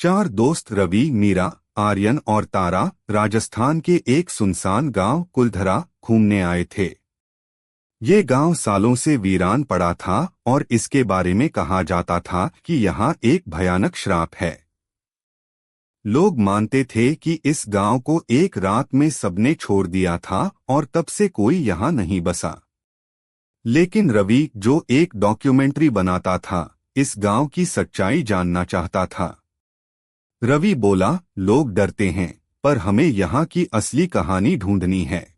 चार दोस्त रवि, मीरा, आर्यन और तारा राजस्थान के एक सुनसान गांव कुलधरा घूमने आए थे। ये गांव सालों से वीरान पड़ा था और इसके बारे में कहा जाता था कि यहाँ एक भयानक श्राप है। लोग मानते थे कि इस गांव को एक रात में सबने छोड़ दिया था और तब से कोई यहाँ नहीं बसा। लेकिन रवि, जो एक डॉक्यूमेंट्री बनाता था, इस गांव की सच्चाई जानना चाहता था। रवि बोला, लोग डरते हैं, पर हमें यहाँ की असली कहानी ढूंढनी है।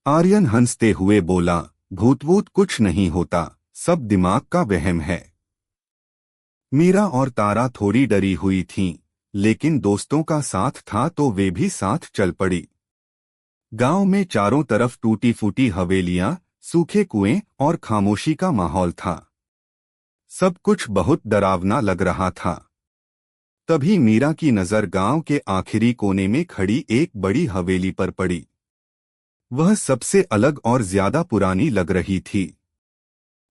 आर्यन हंसते हुए बोला, भूत कुछ नहीं होता, सब दिमाग का वहम है। मीरा और तारा थोड़ी डरी हुई थीं, लेकिन दोस्तों का साथ था तो वे भी साथ चल पड़ी। गांव में चारों तरफ टूटी फूटी हवेलियां, सूखे कुएं और खामोशी का माहौल था। सब कुछ बहुत डरावना लग रहा था। तभी मीरा की नजर गांव के आखिरी कोने में खड़ी एक बड़ी हवेली पर पड़ी। वह सबसे अलग और ज्यादा पुरानी लग रही थी।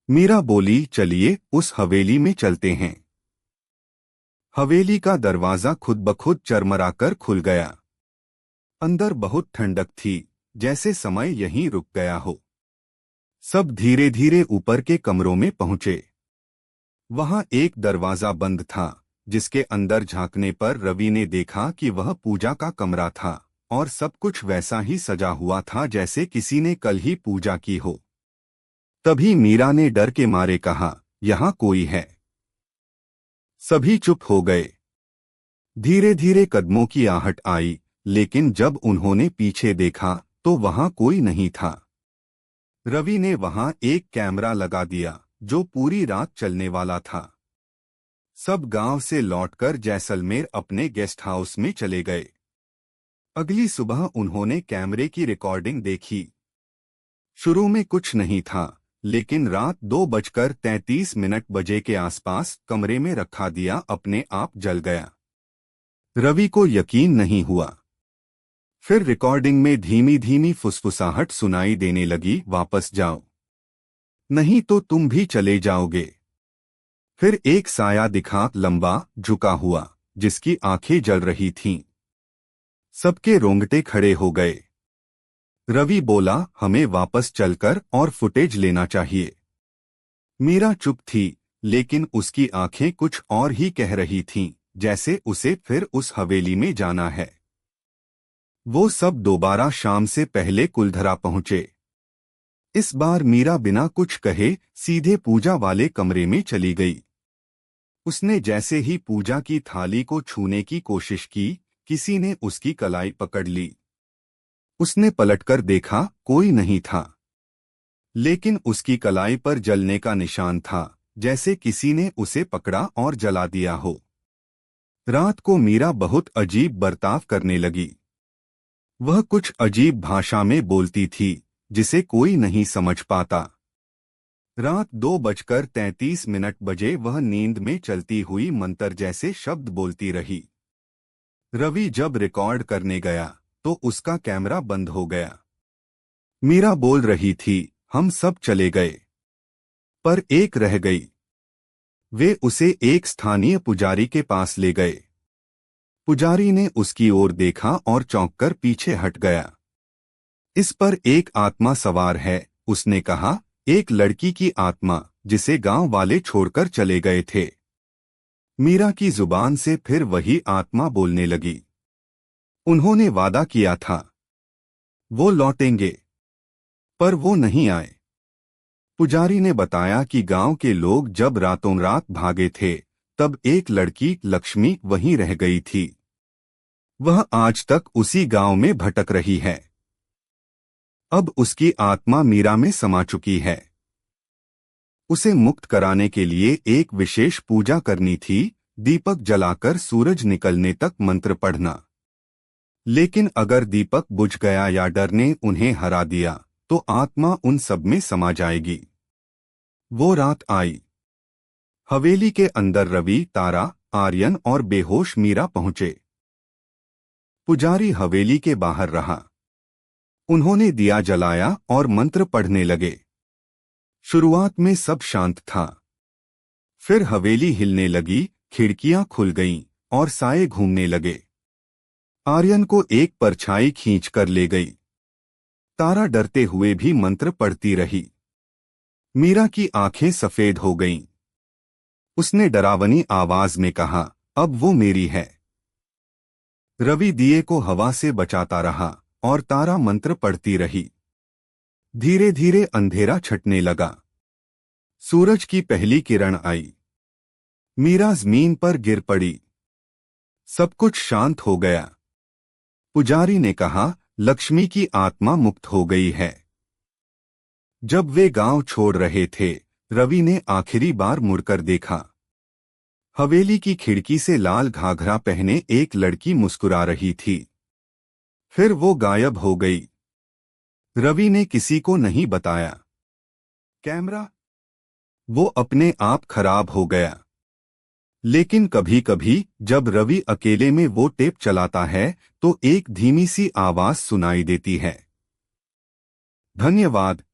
मीरा बोली, चलिए उस हवेली में चलते हैं। हवेली का दरवाजा खुद ब खुद चरमराकर खुल गया। अंदर बहुत ठंडक थी, जैसे समय यहीं रुक गया हो। सब धीरे धीरे ऊपर के कमरों में पहुंचे। वहां एक दरवाजा बंद था, जिसके अंदर झांकने पर रवि ने देखा कि वह पूजा का कमरा था और सब कुछ वैसा ही सजा हुआ था जैसे किसी ने कल ही पूजा की हो। तभी मीरा ने डर के मारे कहा, यहाँ कोई है। सभी चुप हो गए। धीरे धीरे कदमों की आहट आई, लेकिन जब उन्होंने पीछे देखा तो वहां कोई नहीं था। रवि ने वहां एक कैमरा लगा दिया, जो पूरी रात चलने वाला था। सब गांव से लौटकर जैसलमेर अपने गेस्ट हाउस में चले गए। अगली सुबह उन्होंने कैमरे की रिकॉर्डिंग देखी। शुरू में कुछ नहीं था, लेकिन रात 2:33 बजे के आसपास कमरे में रखा दिया अपने आप जल गया। रवि को यकीन नहीं हुआ। फिर रिकॉर्डिंग में धीमी धीमी फुसफुसाहट सुनाई देने लगी, वापस जाओ, नहीं तो तुम भी चले जाओगे। फिर एक साया दिखा, लंबा, झुका हुआ, जिसकी आंखें जल रही थीं। सबके रोंगटे खड़े हो गए। रवि बोला, हमें वापस चलकर और फुटेज लेना चाहिए। मीरा चुप थी, लेकिन उसकी आंखें कुछ और ही कह रही थीं, जैसे उसे फिर उस हवेली में जाना है। वो सब दोबारा शाम से पहले कुलधरा पहुंचे। इस बार मीरा बिना कुछ कहे सीधे पूजा वाले कमरे में चली गई। उसने जैसे ही पूजा की थाली को छूने की कोशिश की, किसी ने उसकी कलाई पकड़ ली। उसने पलटकर देखा, कोई नहीं था, लेकिन उसकी कलाई पर जलने का निशान था, जैसे किसी ने उसे पकड़ा और जला दिया हो। रात को मीरा बहुत अजीब बर्ताव करने लगी। वह कुछ अजीब भाषा में बोलती थी, जिसे कोई नहीं समझ पाता। रात 2:33 बजे वह नींद में चलती हुई मंत्र जैसे शब्द बोलती रही। रवि जब रिकॉर्ड करने गया तो उसका कैमरा बंद हो गया। मीरा बोल रही थी, हम सब चले गए, पर एक रह गई। वे उसे एक स्थानीय पुजारी के पास ले गए। पुजारी ने उसकी ओर देखा और चौंककर पीछे हट गया। इस पर एक आत्मा सवार है, उसने कहा, एक लड़की की आत्मा, जिसे गांव वाले छोड़कर चले गए थे। मीरा की जुबान से फिर वही आत्मा बोलने लगी। उन्होंने वादा किया था, वो लौटेंगे, पर वो नहीं आए। पुजारी ने बताया कि गांव के लोग जब रातों रात भागे थे, तब एक लड़की लक्ष्मी वहीं रह गई थी। वह आज तक उसी गांव में भटक रही है। अब उसकी आत्मा मीरा में समा चुकी है। उसे मुक्त कराने के लिए एक विशेष पूजा करनी थी, दीपक जलाकर सूरज निकलने तक मंत्र पढ़ना। लेकिन अगर दीपक बुझ गया या डर ने उन्हें हरा दिया, तो आत्मा उन सब में समा जाएगी। वो रात आई। हवेली के अंदर रवि, तारा, आर्यन और बेहोश मीरा पहुंचे। पुजारी हवेली के बाहर रहा। उन्होंने दिया जलाया और मंत्र पढ़ने लगे। शुरुआत में सब शांत था। फिर हवेली हिलने लगी, खिड़कियां खुल गईं और साए घूमने लगे। आर्यन को एक परछाई खींच कर ले गई। तारा डरते हुए भी मंत्र पढ़ती रही। मीरा की आंखें सफेद हो गईं। उसने डरावनी आवाज में कहा, अब वो मेरी है। रवि दिए को हवा से बचाता रहा और तारा मंत्र पढ़ती रही। धीरे धीरे अंधेरा छटने लगा। सूरज की पहली किरण आई। मीरा जमीन पर गिर पड़ी। सब कुछ शांत हो गया। पुजारी ने कहा, लक्ष्मी की आत्मा मुक्त हो गई है। जब वे गांव छोड़ रहे थे, रवि ने आखिरी बार मुड़कर देखा। हवेली की खिड़की से लाल घाघरा पहने एक लड़की मुस्कुरा रही थी। फिर वो गायब हो गई। रवि ने किसी को नहीं बताया। कैमरा? वो अपने आप खराब हो गया। लेकिन कभी कभी जब रवि अकेले में वो टेप चलाता है तो एक धीमी सी आवाज सुनाई देती है। धन्यवाद।